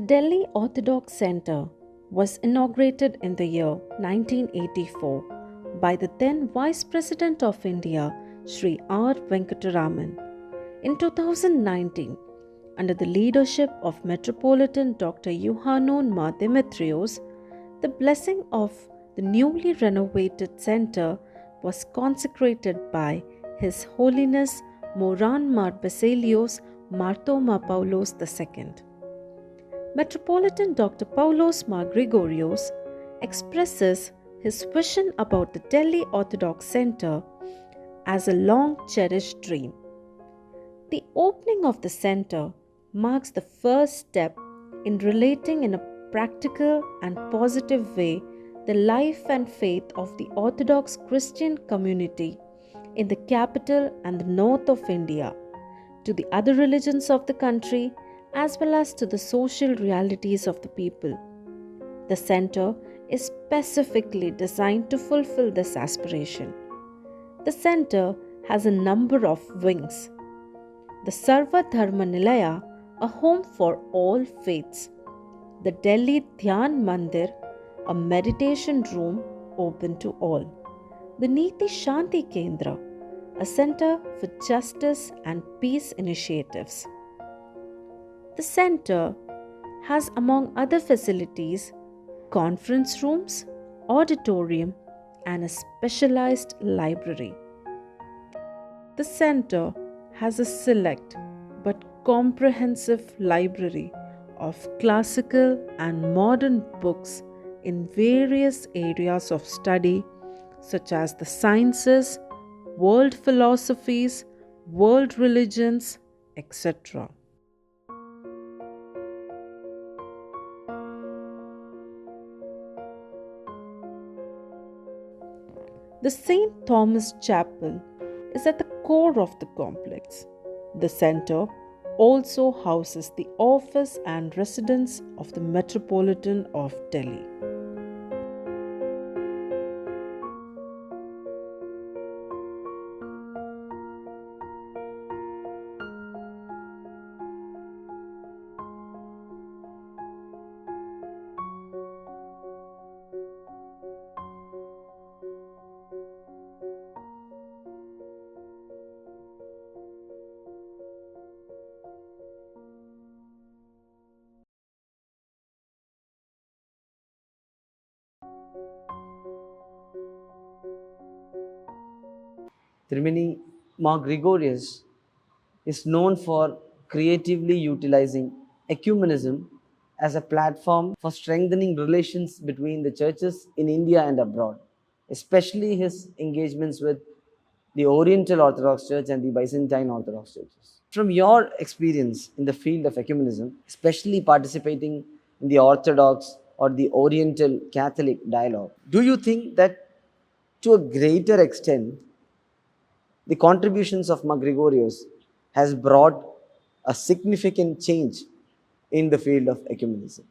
Delhi Orthodox Center was inaugurated in the year 1984 by the then Vice President of India, Sri R. Venkataraman. In 2019, under the leadership of Metropolitan Dr. Yohanon Mar Demetrios, the blessing of the newly renovated center was consecrated by His Holiness Moran Mar Baselios Marthoma Paulos II. Metropolitan Dr. Paulos Mar Gregorios expresses his vision about the Delhi Orthodox Center as a long cherished dream. The opening of the center marks the first step in relating in a practical and positive way the life and faith of the Orthodox Christian community in the capital and the north of India to the other religions of the country as well as to the social realities of the people. The center is specifically designed to fulfill this aspiration. The center has a number of wings. The Sarva Dharma Nilaya, a home for all faiths. The Delhi Dhyan Mandir, a meditation room open to all. The Niti Shanti Kendra, a center for justice and peace initiatives. The center has, among other facilities, conference rooms, auditorium, and a specialized library. The center has a select but comprehensive library of classical and modern books in various areas of study such as the sciences, world philosophies, world religions, etc. The St. Thomas Chapel is at the core of the complex. The center also houses the office and residence of the Metropolitan of Delhi. Trimini Mar Gregorios is known for creatively utilizing ecumenism as a platform for strengthening relations between the churches in India and abroad, especially his engagements with the Oriental Orthodox Church and the Byzantine Orthodox churches. From your experience in the field of ecumenism, especially participating in the Orthodox or the Oriental Catholic dialogue, do you think that to a greater extent the contributions of Mar Gregorios has brought a significant change in the field of ecumenism?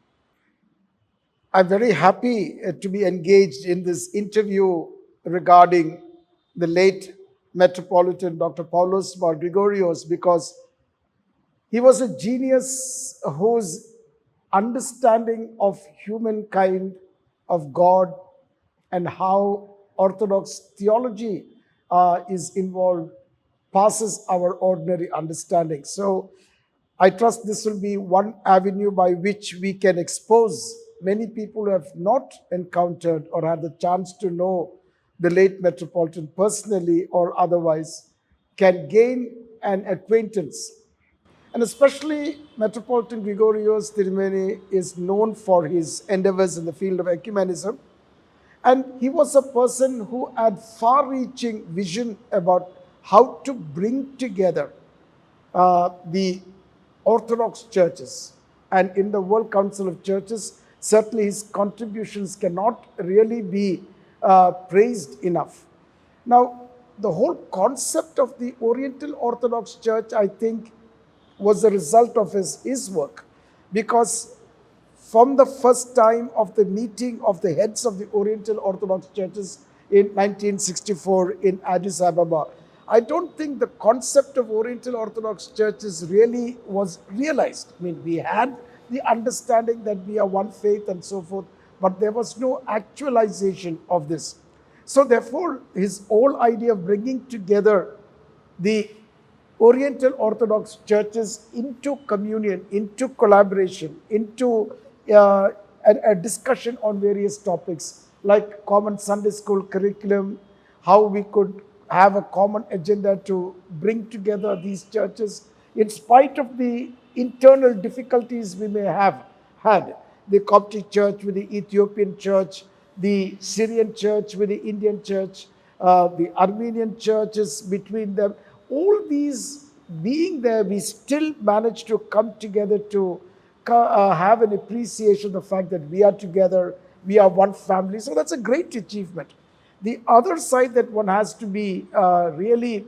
I'm very happy to be engaged in this interview regarding the late Metropolitan Dr. Paulos Mar Gregorios because he was a genius whose understanding of humankind, of God, and how Orthodox theology is involved passes our ordinary understanding. So I trust this will be one avenue by which we can expose many people who have not encountered or had the chance to know the late Metropolitan personally or otherwise can gain an acquaintance. And especially Metropolitan Gregorios Tirumeni is known for his endeavors in the field of ecumenism. And he was a person who had far-reaching vision about how to bring together the Orthodox churches. And in the World Council of Churches, certainly his contributions cannot really be praised enough. Now, the whole concept of the Oriental Orthodox Church, I think, was the result of his work, because from the first time of the meeting of the heads of the Oriental Orthodox churches in 1964 in Addis Ababa, I don't think the concept of Oriental Orthodox churches really was realized. I mean, we had the understanding that we are one faith and so forth, but there was no actualization of this. So therefore, his whole idea of bringing together the Oriental Orthodox churches into communion, into collaboration, into a discussion on various topics like common Sunday school curriculum, how we could have a common agenda to bring together these churches in spite of the internal difficulties we may have had. The Coptic church with the Ethiopian church, the Syrian church with the Indian church, the Armenian churches between them. All these being there, we still managed to come together to have an appreciation of the fact that we are together, we are one family. So that's a great achievement. The other side that one has to be really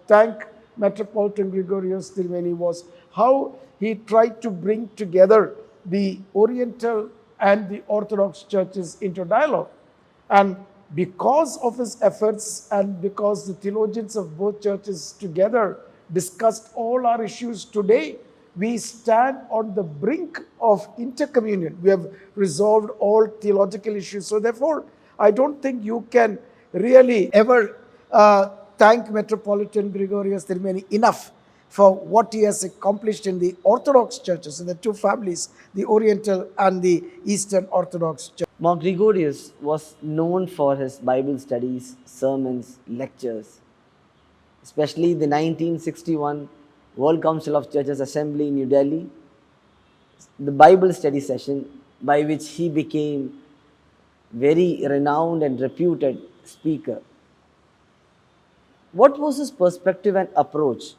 thank Metropolitan Gregorios Tirumeni was how he tried to bring together the Oriental and the Orthodox churches into dialogue. And because of his efforts and because the theologians of both churches together discussed all our issues today, we stand on the brink of intercommunion. We have resolved all theological issues. So therefore, I don't think you can really ever thank Metropolitan Gregorios Tirumeni enough for what he has accomplished in the Orthodox churches, in the two families, the Oriental and the Eastern Orthodox Church. Mar Gregorios was known for his Bible studies, sermons, lectures, especially the 1961 World Council of Churches Assembly in New Delhi, the Bible study session by which he became very renowned and reputed speaker. What was his perspective and approach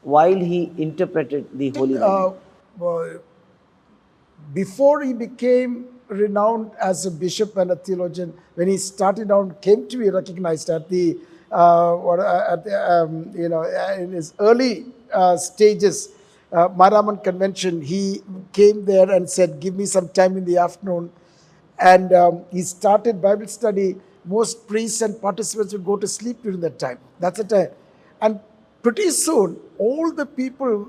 while he interpreted the Holy Bible? Before he became renowned as a bishop and a theologian, when he started out, came to be recognized at the in his early stages, Maraman Convention, he came there and said, give me some time in the afternoon. And he started Bible study. Most priests and participants would go to sleep during that time. That's the time. And pretty soon, all the people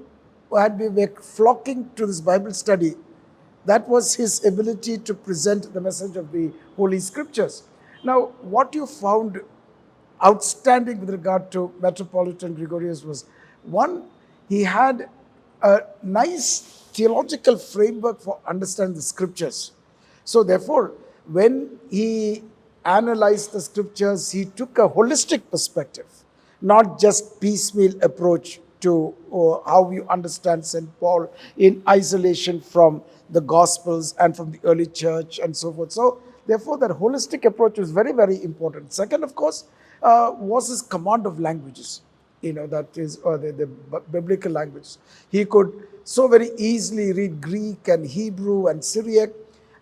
who had been flocking to this Bible study, that was his ability to present the message of the Holy Scriptures. Now, what you found outstanding with regard to Metropolitan Gregorios was, one, he had a nice theological framework for understanding the Scriptures. So therefore, when he analyzed the Scriptures, he took a holistic perspective, not just piecemeal approach to how you understand St. Paul in isolation from the Gospels and from the early church and so forth. So therefore, that holistic approach was very, very important. Second, of course, was his command of languages, that is the biblical languages. He could so very easily read Greek and Hebrew and Syriac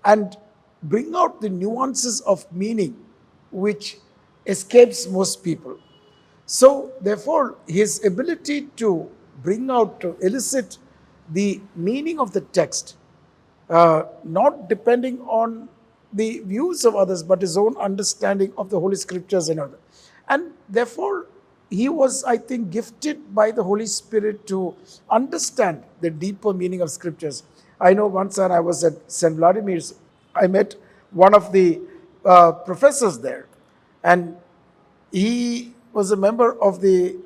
and bring out the nuances of meaning which escapes most people. So therefore, his ability to bring out, to elicit the meaning of the text, not depending on the views of others, but his own understanding of the Holy Scriptures and other. And therefore, he was, I think, gifted by the Holy Spirit to understand the deeper meaning of Scriptures. I know once when I was at St. Vladimir's, I met one of the professors there, and he was a member of the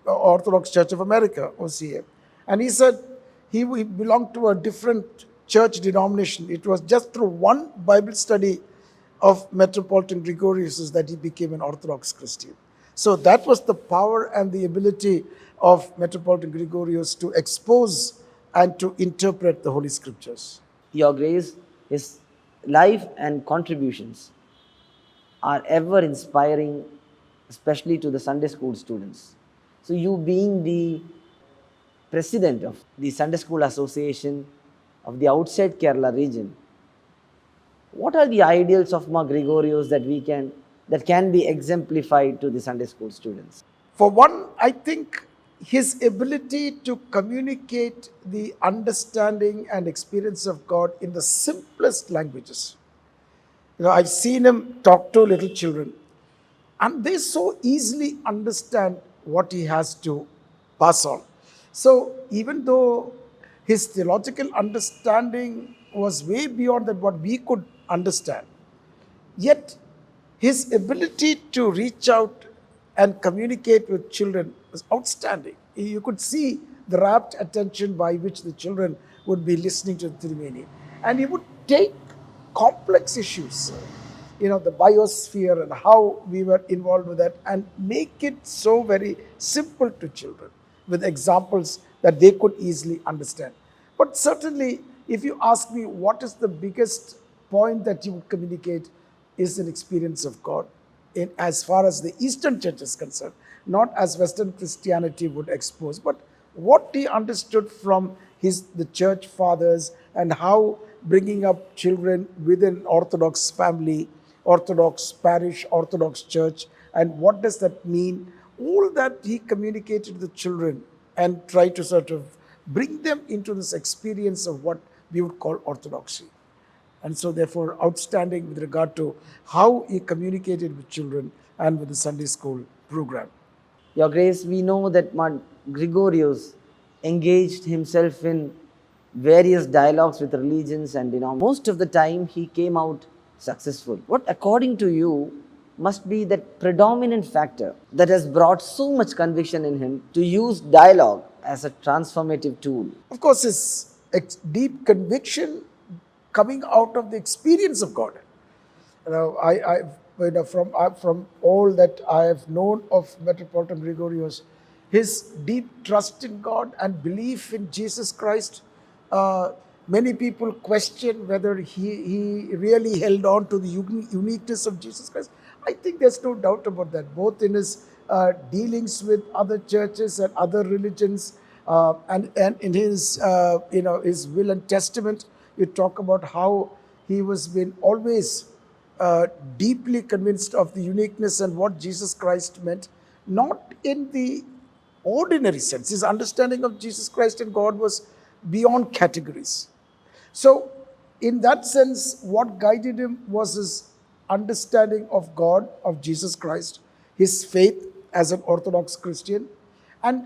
Orthodox Church of America, OCA. And he said he belonged to a different church denomination. It was just through one Bible study of Metropolitan Gregorios that he became an Orthodox Christian. So that was the power and the ability of Metropolitan Gregorios to expose and to interpret the Holy Scriptures. Your Grace, his life and contributions are ever inspiring, especially to the Sunday school students. So you being the president of the Sunday School Association of the outside Kerala region, what are the ideals of Mar Gregorios that can be exemplified to the Sunday school students? For one, I think his ability to communicate the understanding and experience of God in the simplest languages. I've seen him talk to little children, and they so easily understand what he has to pass on. So even though his theological understanding was way beyond that what we could understand. Yet, his ability to reach out and communicate with children was outstanding. You could see the rapt attention by which the children would be listening to the Trimeni. And he would take complex issues, the biosphere and how we were involved with that, and make it so very simple to children with examples that they could easily understand. But certainly, if you ask me what is the biggest point that you would communicate, is an experience of God in as far as the Eastern Church is concerned, not as Western Christianity would expose, but what he understood from the church fathers and how bringing up children within Orthodox family, Orthodox parish, Orthodox church, and what does that mean? All that he communicated to the children and tried to sort of bring them into this experience of what we would call orthodoxy. And so therefore outstanding with regard to how he communicated with children and with the Sunday school program. Your Grace, we know that Mar Gregorios engaged himself in various dialogues with religions and most of the time he came out successful. What according to you must be that predominant factor that has brought so much conviction in him to use dialogue as a transformative tool? Of course, his deep conviction coming out of the experience of God. From all that I have known of Metropolitan Gregorios, his deep trust in God and belief in Jesus Christ. Many people question whether he really held on to the uniqueness of Jesus Christ. I think there's no doubt about that, both in his dealings with other churches and other religions, and in his his will and testament. You talk about how he was been always deeply convinced of the uniqueness and what Jesus Christ meant, not in the ordinary sense. His understanding of Jesus Christ and God was beyond categories. So, in that sense, what guided him was his understanding of God, of Jesus Christ, his faith as an Orthodox Christian, and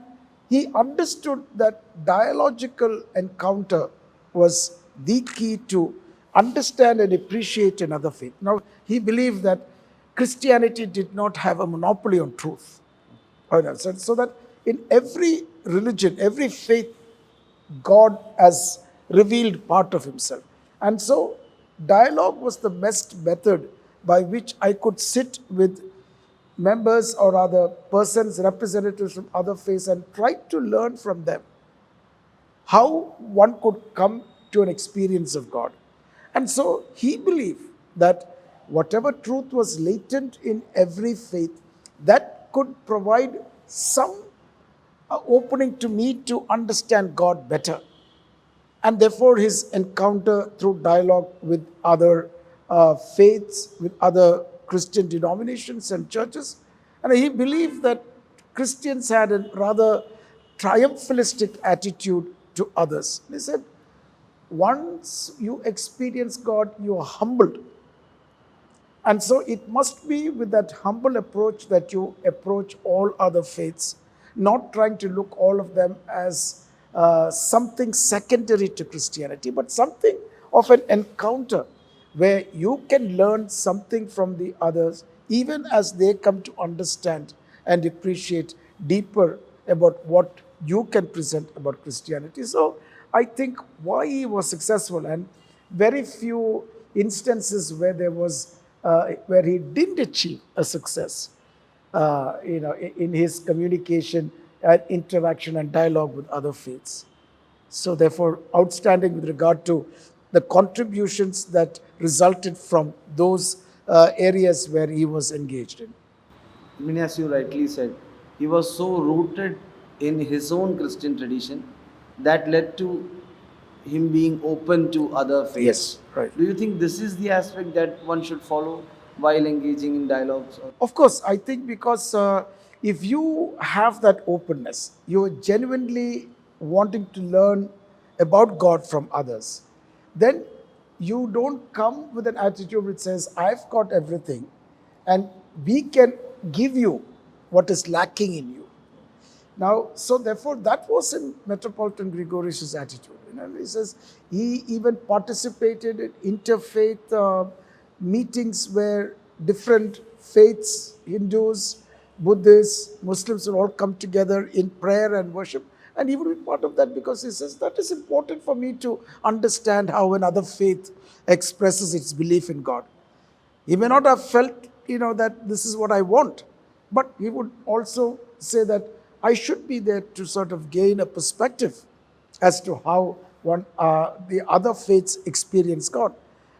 he understood that dialogical encounter was the key to understand and appreciate another faith. Now, he believed that Christianity did not have a monopoly on truth. So that in every religion, every faith, God has revealed part of himself. And so dialogue was the best method by which I could sit with members or other persons, representatives from other faiths, and try to learn from them how one could come to an experience of God. And so he believed that whatever truth was latent in every faith, that could provide some opening to me to understand God better. And therefore his encounter through dialogue with other faiths, with other Christian denominations and churches. And he believed that Christians had a rather triumphalistic attitude to others. He said, once you experience God, you are humbled. And so it must be with that humble approach that you approach all other faiths, not trying to look all of them as something secondary to Christianity, but something of an encounter where you can learn something from the others, even as they come to understand and appreciate deeper about what you can present about Christianity. So I think why he was successful, and very few instances where there was where he didn't achieve a success, in his communication and interaction and dialogue with other faiths. So therefore, outstanding with regard to the contributions that resulted from those areas where he was engaged in. I mean, as you rightly said, he was so rooted in his own Christian tradition that led to him being open to other faiths. Yes, right. Do you think this is the aspect that one should follow while engaging in dialogues? Of course, I think because if you have that openness, you're genuinely wanting to learn about God from others, then you don't come with an attitude which says, I've got everything and we can give you what is lacking in you. Now, so therefore, that was in Metropolitan Gregorius' attitude. He says he even participated in interfaith meetings where different faiths, Hindus, Buddhists, Muslims will all come together in prayer and worship. And he would be part of that because he says that is important for me to understand how another faith expresses its belief in God. He may not have felt, that this is what I want, but he would also say that I should be there to sort of gain a perspective as to how the other faiths experience God.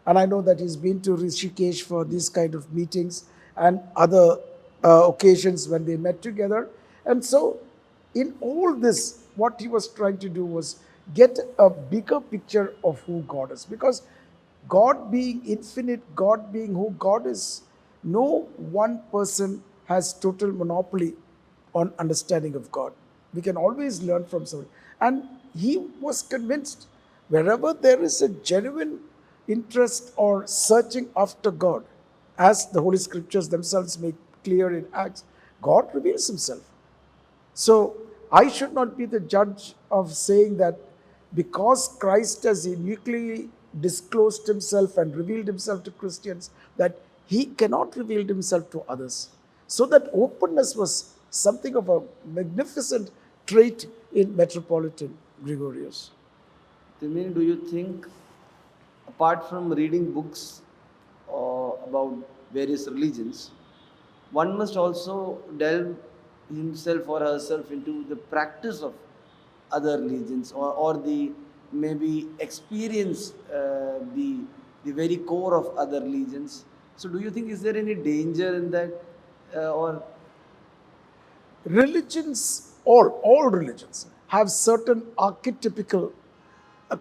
And I know that he's been to Rishikesh for these kind of meetings and other occasions when they met together. And so, in all this, what he was trying to do was get a bigger picture of who God is. Because God being infinite, God being who God is, no one person has total monopoly on understanding of God. We can always learn from someone. And he was convinced wherever there is a genuine interest or searching after God, as the Holy Scriptures themselves make clear in Acts, God reveals himself. So I should not be the judge of saying that because Christ has uniquely disclosed himself and revealed himself to Christians, that he cannot reveal himself to others. So that openness was something of a magnificent trait in Metropolitan Gregorios. Timmy, do you think, apart from reading books about various religions, one must also delve himself or herself into the practice of other religions, or the maybe experience the very core of other religions? So do you think, is there any danger in that, or Religions, all religions, have certain archetypical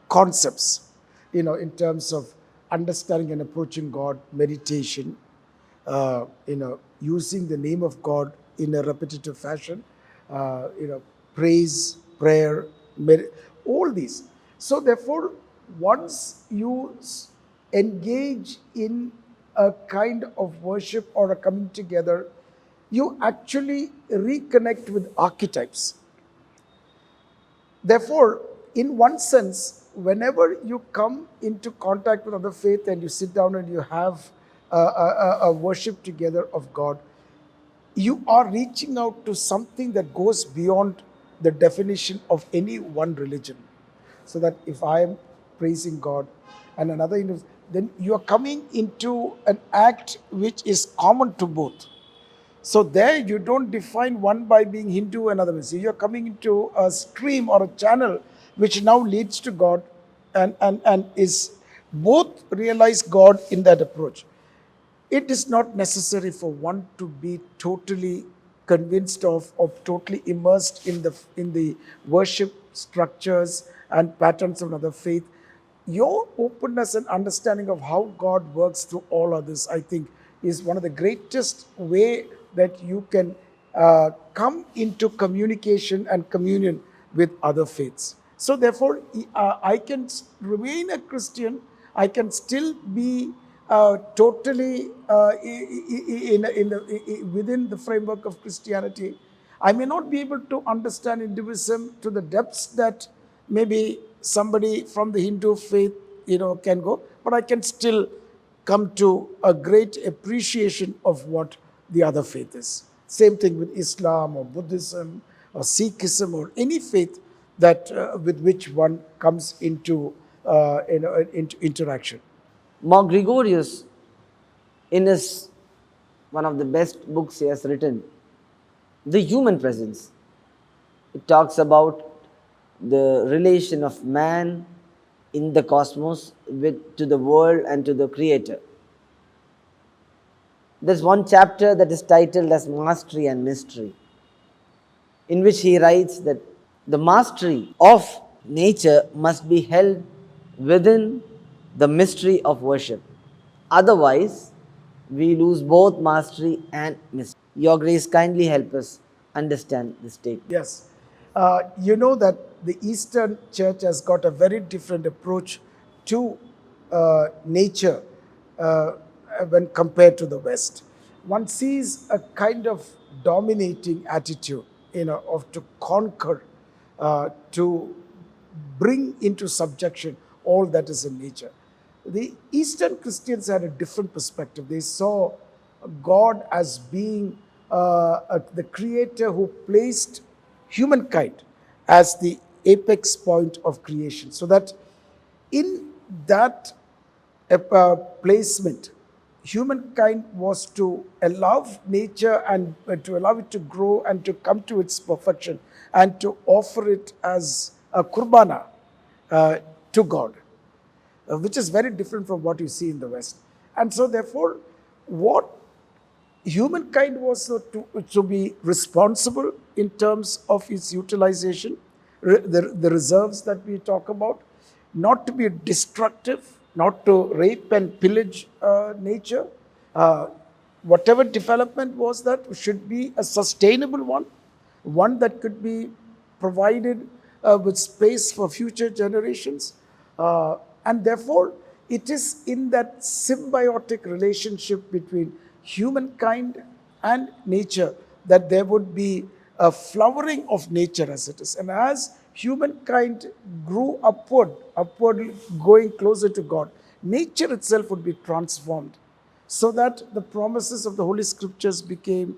concepts, in terms of understanding and approaching God, meditation, using the name of God in a repetitive fashion, praise, prayer, all these. So therefore, once you engage in a kind of worship or a coming together, you actually reconnect with archetypes. Therefore, in one sense, whenever you come into contact with other faith and you sit down and you have a worship together of God, you are reaching out to something that goes beyond the definition of any one religion. So that if I am praising God and another, then you are coming into an act which is common to both. So there you don't define one by being Hindu and other. So you're coming into a stream or a channel which now leads to God, and is both realize God in that approach. It is not necessary for one to be totally convinced of, or totally immersed in the worship structures and patterns of another faith. Your openness and understanding of how God works through all others, I think, is one of the greatest way that you can come into communication and communion with other faiths. So therefore, I can remain a Christian. I can still be totally within the framework of Christianity. I may not be able to understand Hinduism to the depths that maybe somebody from the Hindu faith, can go, but I can still come to a great appreciation of what the other faith is. Same thing with Islam or Buddhism or Sikhism or any faith that with which one comes into into interaction. Mar Gregorios, in his one of the best books he has written, The Human Presence, it talks about the relation of man in the cosmos to the world and to the Creator. There's one chapter that is titled as Mastery and Mystery, in which he writes that the mastery of nature must be held within the mystery of worship. Otherwise, we lose both mastery and mystery. Your Grace, kindly help us understand this statement. Yes. You know that the Eastern Church has got a very different approach to nature when compared to the West. One sees a kind of dominating attitude of to conquer, to bring into subjection all that is in nature. The Eastern Christians had a different perspective. They saw God as being the creator who placed humankind as the apex point of creation. So that in that placement, humankind was to allow nature and to allow it to grow and to come to its perfection and to offer it as a kurbana to God, which is very different from what you see in the West. And so, therefore, what humankind was to be responsible in terms of its utilization, the reserves that we talk about, not to be destructive, not to rape and pillage nature. Whatever development was that should be a sustainable one that could be provided with space for future generations. And therefore, it is in that symbiotic relationship between humankind and nature that there would be a flowering of nature as it is. And as humankind grew upward going closer to God, nature itself would be transformed so that the promises of the Holy Scriptures became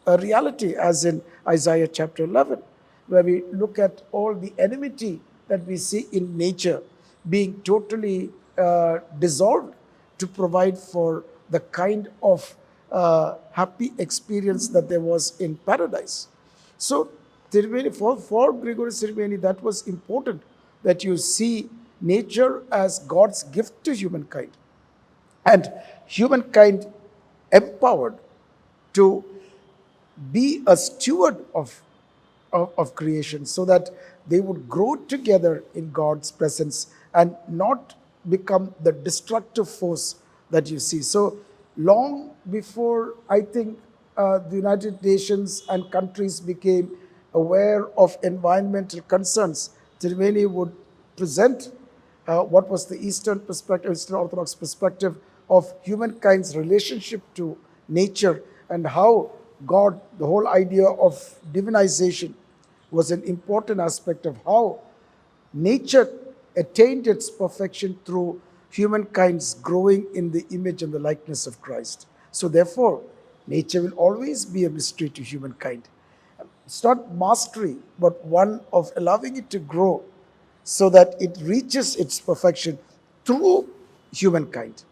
a reality, as in Isaiah chapter 11, where we look at all the enmity that we see in nature being totally dissolved to provide for the kind of happy experience that there was in paradise. So, for Gregorius Tirumeni, that was important, that you see nature as God's gift to humankind, and humankind empowered to be a steward of creation, so that they would grow together in God's presence and not become the destructive force that you see. So long before, I think, the United Nations and countries became aware of environmental concerns, Tirumeni would present what was the Eastern perspective, Eastern Orthodox perspective of humankind's relationship to nature, and how God, the whole idea of divinization, was an important aspect of how nature attained its perfection through humankind's growing in the image and the likeness of Christ. So therefore, nature will always be a mystery to humankind. It's not mastery, but one of allowing it to grow so that it reaches its perfection through humankind's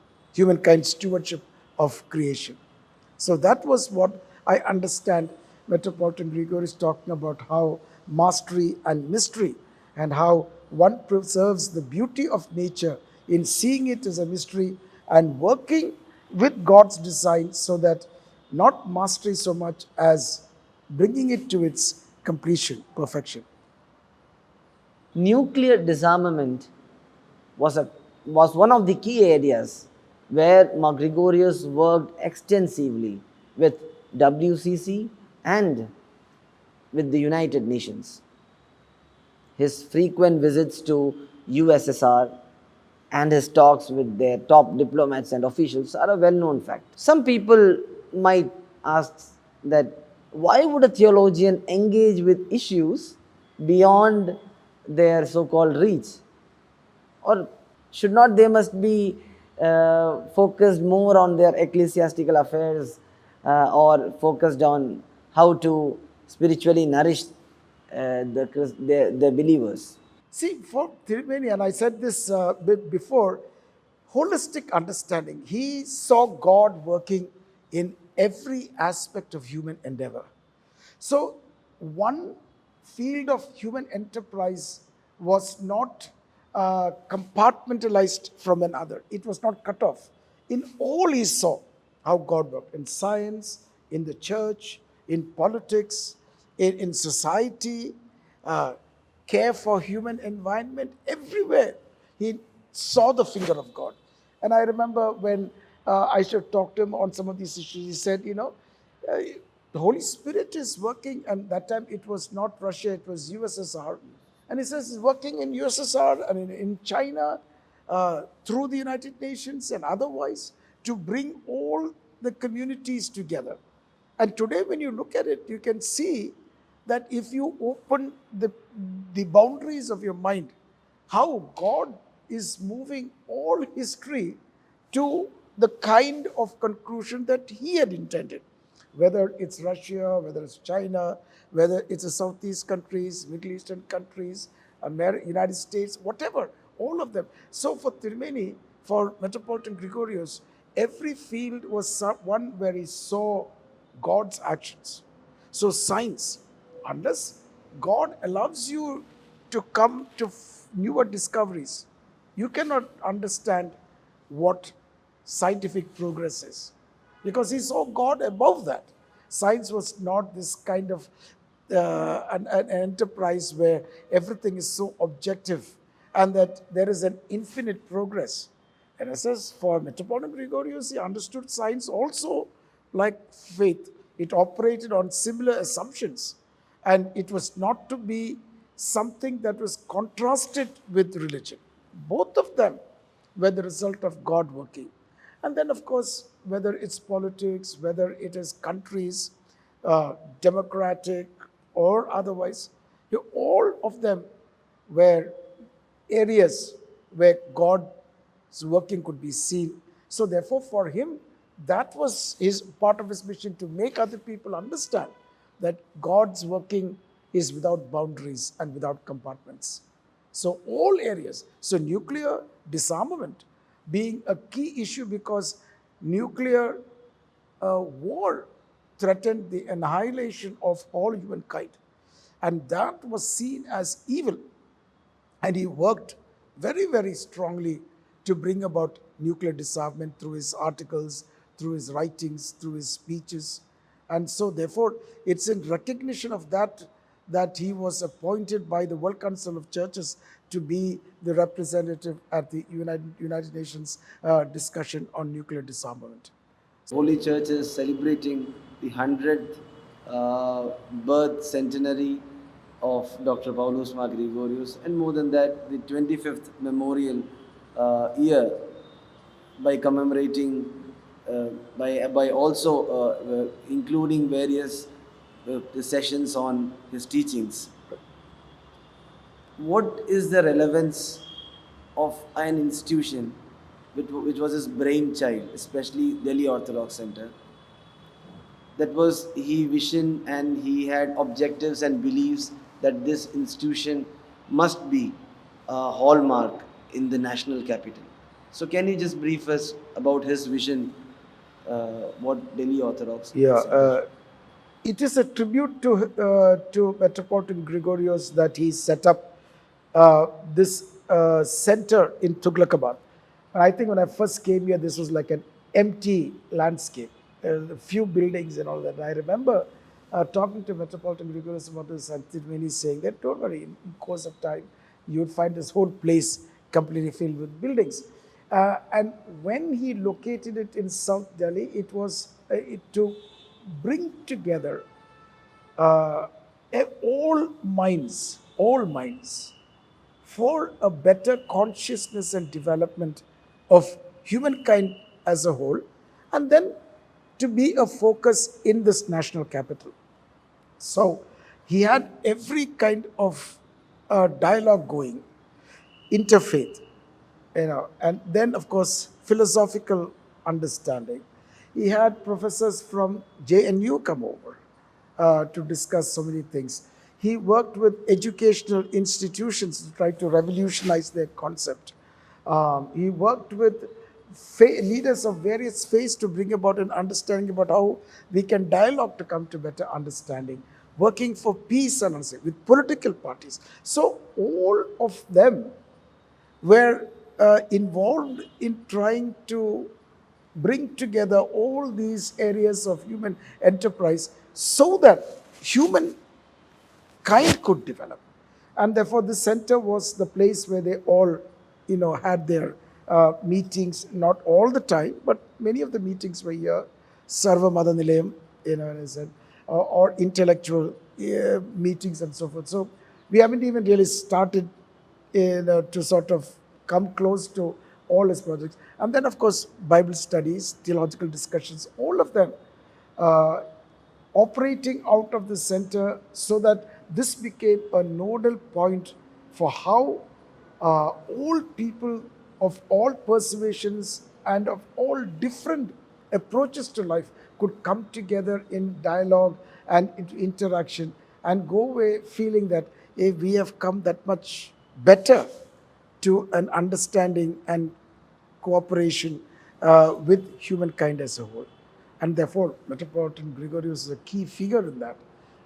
stewardship of creation. So that was what I understand Metropolitan Gregorius talking about, how mastery and mystery, and how one preserves the beauty of nature in seeing it as a mystery and working with God's design, so that not mastery so much as bringing it to its completion, perfection. Nuclear disarmament was one of the key areas where Mar Gregorios worked extensively with WCC and with the United Nations. His frequent visits to USSR and his talks with their top diplomats and officials are a well-known fact. Some people might ask that why would a theologian engage with issues beyond their so-called reach? Or should not they must be focused more on their ecclesiastical affairs or focused on how to spiritually nourish the believers? See, for Tirumeni, and I said this before, holistic understanding. He saw God working in every aspect of human endeavor. So, one field of human enterprise was not compartmentalized from another. It was not cut off. In all, he saw how God worked in science, in the church, in politics, in society, care for human environment, everywhere. He saw the finger of God. And I remember when I should talk to him on some of these issues, he said, the Holy Spirit is working, and that time it was not Russia, it was USSR. And he says he's working in USSR and in China, through the United Nations and otherwise, to bring all the communities together. And today when you look at it, you can see that if you open the boundaries of your mind, how God is moving all history to the kind of conclusion that He had intended. Whether it's Russia, whether it's China, whether it's the Southeast countries, Middle Eastern countries, United States, whatever, all of them. So for Tirumeni, for Metropolitan Gregorios, every field was one where he saw God's actions. So science, unless God allows you to come to newer discoveries, you cannot understand what scientific progress is, because he saw God above that. Science was not this kind of an enterprise where everything is so objective and that there is an infinite progress. And as for Metropolitan Gregorios, he understood science also like faith. It operated on similar assumptions, and it was not to be something that was contrasted with religion. Both of them were the result of God working. And then, of course, whether it's politics, whether it is countries, democratic or otherwise, all of them were areas where God's working could be seen. So therefore, for him, that was his part of his mission, to make other people understand that God's working is without boundaries and without compartments. So all areas. So nuclear disarmament being a key issue, because nuclear war threatened the annihilation of all humankind. And that was seen as evil. And he worked very, very strongly to bring about nuclear disarmament through his articles, through his writings, through his speeches. And so therefore, it's in recognition of that that he was appointed by the World Council of Churches to be the representative at the United Nations discussion on nuclear disarmament. Holy Church is celebrating the 100th birth centenary of Dr. Paulus Mar Gregorios, and more than that, the 25th memorial year, by commemorating, by also including various sessions on his teachings. What is the relevance of an institution which was his brainchild, especially Delhi Orthodox Center? That was his vision, and he had objectives and beliefs that this institution must be a hallmark in the national capital. So can you just brief us about his vision, what Delhi Orthodox? It is a tribute to Metropolitan Gregorios that he set up this center in Tughlakabad. And I think when I first came here, this was like an empty landscape, a few buildings and all that. And I remember talking to Metropolitan Gregorios about this, and Tirumeni saying that, don't worry, in course of time, you would find this whole place completely filled with buildings. And when he located it in South Delhi, it was to bring together all minds for a better consciousness and development of humankind as a whole, and then to be a focus in this national capital. So he had every kind of dialogue going, interfaith, and then of course philosophical understanding. He had professors from JNU come over to discuss so many things. He worked with educational institutions to try to revolutionize their concept. He worked with leaders of various faiths to bring about an understanding about how we can dialogue to come to better understanding, working for peace and understanding with political parties. So all of them were involved in trying to bring together all these areas of human enterprise so that human kind could develop. And therefore, this center was the place where they all, had their meetings, not all the time, but many of the meetings were here, Sarva Mada Nilayam, or intellectual meetings and so forth. So we haven't even really started to sort of come close to all his projects. And then, of course, Bible studies, theological discussions, all of them operating out of the center so that this became a nodal point for how all people of all persuasions and of all different approaches to life could come together in dialogue and interaction and go away feeling that we have come that much better to an understanding and cooperation with humankind as a whole. And therefore, Metropolitan Gregorios is a key figure in that,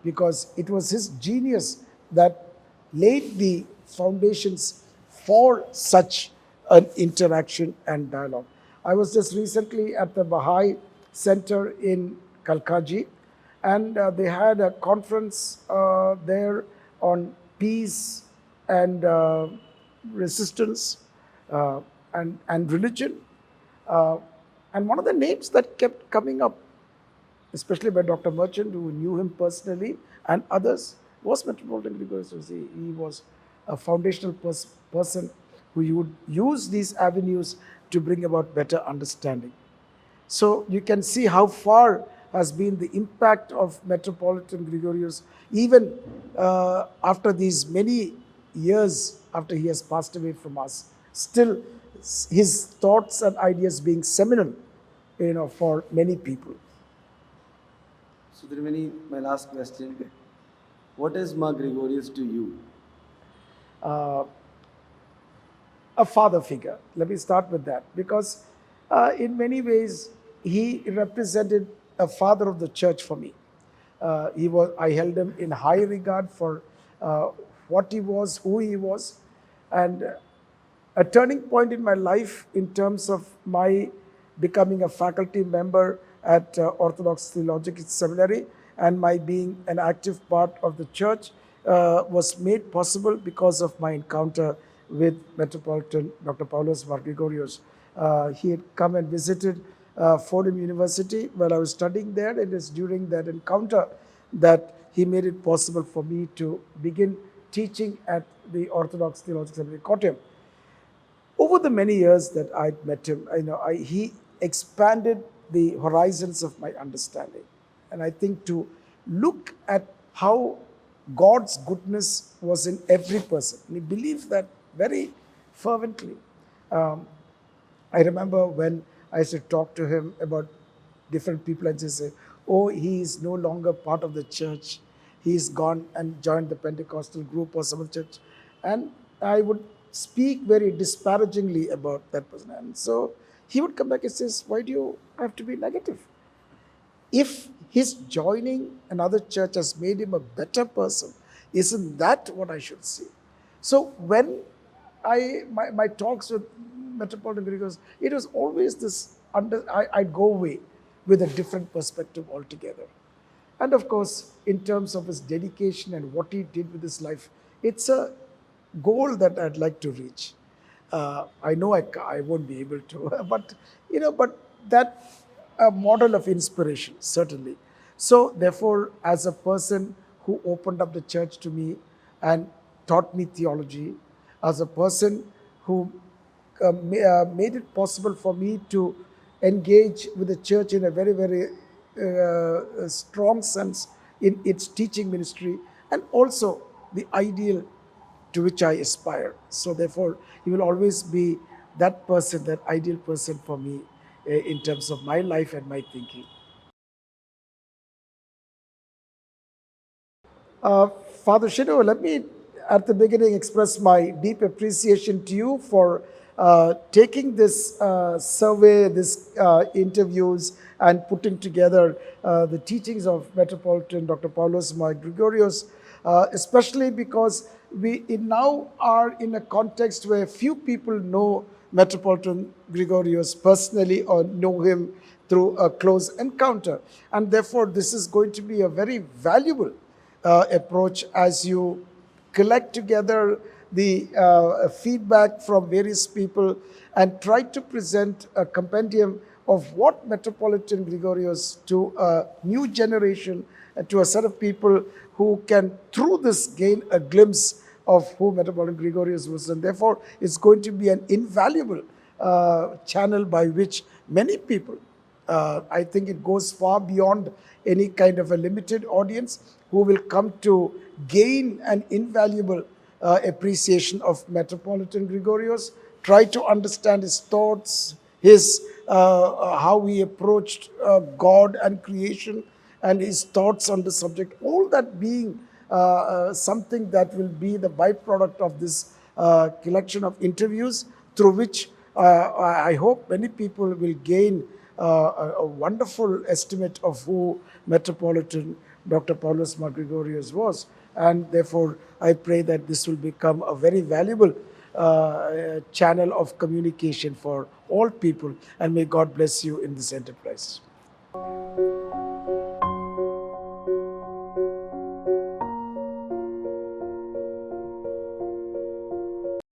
because it was his genius that laid the foundations for such an interaction and dialogue. I was just recently at the Baha'i Center in Kalkaji, and they had a conference there on peace and resistance and religion. And one of the names that kept coming up, especially by Dr. Merchant, who knew him personally, and others, was Metropolitan Gregorios. He was a foundational person who would use these avenues to bring about better understanding. So you can see how far has been the impact of Metropolitan Gregorios, even after these many years after he has passed away from us. Still, his thoughts and ideas being seminal, for many people. So, Triveni, my last question. What is Mar Gregorios to you? A father figure. Let me start with that, because in many ways he represented a father of the church for me. I held him in high regard for what he was, who he was, and a turning point in my life in terms of my becoming a faculty member at Orthodox Theological Seminary and my being an active part of the church was made possible because of my encounter with Metropolitan Dr. Mar Gregorios. He had come and visited Fordham University while I was studying there, and it is during that encounter that he made it possible for me to begin teaching at the Orthodox Theological Seminary, Kottayam. Over the many years that I'd met him, he expanded the horizons of my understanding. And I think to look at how God's goodness was in every person. And he believed that very fervently. I remember when I used to talk to him about different people and just say, oh, he is no longer part of the church. He's gone and joined the Pentecostal group or some other church. And I would speak very disparagingly about that person. And so he would come back and says, why do you have to be negative? If his joining another church has made him a better person, isn't that what I should see? So when my talks with Metropolitan Gregorios, it was always this, I'd go away with a different perspective altogether. And of course, in terms of his dedication and what he did with his life, it's a goal that I'd like to reach. I know I won't be able to, but that a model of inspiration, certainly. So therefore, as a person who opened up the church to me and taught me theology, as a person who made it possible for me to engage with the church in a very, very strong sense in its teaching ministry, and also the ideal to which I aspire. So therefore, he will always be that person, that ideal person for me in terms of my life and my thinking. Father Shinu, let me at the beginning express my deep appreciation to you for taking this survey, this interviews, and putting together the teachings of Metropolitan Dr. Mar Gregorios, especially because we now are in a context where few people know Metropolitan Gregorios personally or know him through a close encounter. And therefore, this is going to be a very valuable approach as you collect together the feedback from various people and try to present a compendium of what Metropolitan Gregorios to a new generation and to a set of people who can, through this, gain a glimpse of who Metropolitan Gregorios was. And therefore, it's going to be an invaluable channel by which many people I think it goes far beyond any kind of a limited audience who will come to gain an invaluable appreciation of Metropolitan Gregorios, try to understand his thoughts, his how he approached God and creation, and his thoughts on the subject. All that being something that will be the byproduct of this collection of interviews, through which I hope many people will gain a wonderful estimate of who Metropolitan Dr. Paulus Mar Gregorios was. And therefore, I pray that this will become a very valuable channel of communication for all people. And may God bless you in this enterprise.